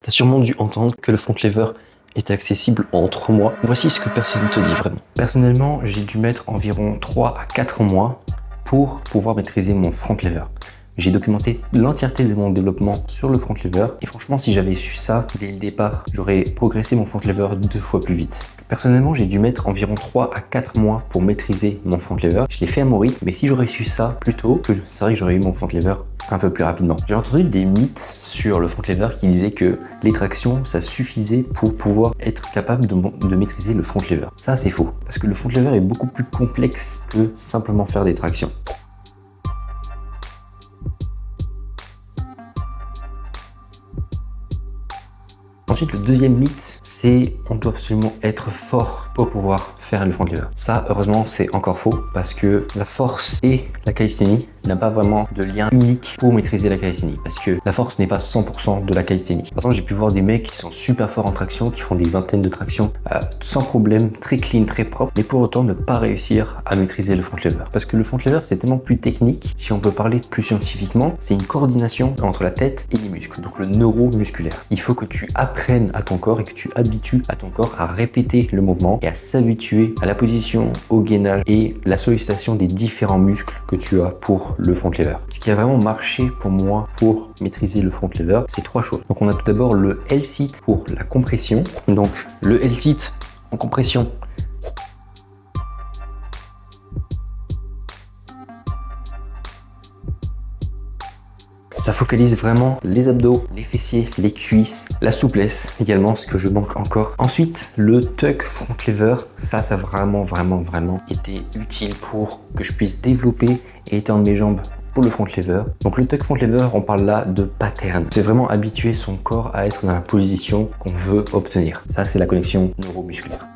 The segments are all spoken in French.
T'as sûrement dû entendre que le front lever est accessible en 3 mois. Voici ce que personne ne te dit vraiment. Personnellement, j'ai dû mettre environ 3 à 4 mois pour pouvoir maîtriser mon front lever. J'ai documenté l'entièreté de mon développement sur le front lever et franchement, si j'avais su ça dès le départ, j'aurais progressé mon front lever 2 fois plus vite. Personnellement, j'ai dû mettre environ 3 à 4 mois pour maîtriser mon front lever. Je l'ai fait à mon rythme, mais si j'aurais su ça plus tôt, c'est vrai que j'aurais eu mon front lever un peu plus rapidement. J'ai entendu des mythes sur le front lever qui disaient que les tractions, ça suffisait pour pouvoir être capable de maîtriser le front lever. Ça, c'est faux, parce que le front lever est beaucoup plus complexe que simplement faire des tractions. Ensuite, le deuxième mythe, c'est on doit absolument être fort pour pouvoir faire le front lever. Ça, heureusement, c'est encore faux parce que la force et la calisthénie n'a pas vraiment de lien unique pour maîtriser la calisthénie parce que la force n'est pas 100% de la calisthénie. Par exemple, j'ai pu voir des mecs qui sont super forts en traction, qui font des vingtaines de tractions sans problème, très clean, très propre, mais pour autant ne pas réussir à maîtriser le front lever. Parce que le front lever, c'est tellement plus technique, si on peut parler plus scientifiquement, c'est une coordination entre la tête et les muscles, donc le neuromusculaire. Il faut que tu apprennes à ton corps et que tu habitues à ton corps à répéter le mouvement et à s'habituer à la position, au gainage et la sollicitation des différents muscles que tu as pour le front lever. Ce qui a vraiment marché pour moi pour maîtriser le front lever, c'est 3 choses. Donc on a tout d'abord le L-sit pour la compression. Donc le L-sit en compression, ça focalise vraiment les abdos, les fessiers, les cuisses, la souplesse également, ce que je manque encore. Ensuite, le tuck front lever, ça a vraiment été utile pour que je puisse développer et étendre mes jambes pour le front lever. Donc le tuck front lever, on parle là de pattern. C'est vraiment habituer son corps à être dans la position qu'on veut obtenir. Ça, c'est la connexion neuromusculaire.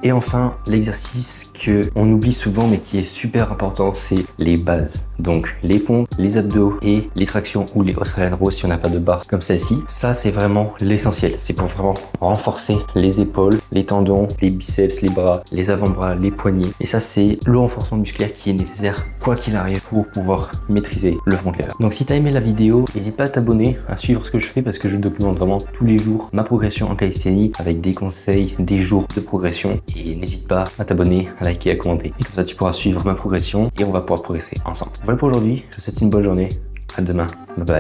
Et enfin, l'exercice qu'on oublie souvent mais qui est super important, c'est les bases. Donc les pompes, les abdos et les tractions ou les Australian rows si on n'a pas de barre comme celle-ci. Ça, c'est vraiment l'essentiel. C'est pour vraiment renforcer les épaules, les tendons, les biceps, les bras, les avant-bras, les poignets. Et ça, c'est le renforcement musculaire qui est nécessaire quoi qu'il arrive pour pouvoir maîtriser le front lever. Donc si tu as aimé la vidéo, n'hésite pas à t'abonner, à suivre ce que je fais parce que je documente vraiment tous les jours ma progression en calisthénie avec des conseils, des jours de progression. Et n'hésite pas à t'abonner, à liker, à commenter. Et comme ça, tu pourras suivre ma progression et on va pouvoir progresser ensemble. Voilà pour aujourd'hui. Je te souhaite une bonne journée. À demain. Bye bye.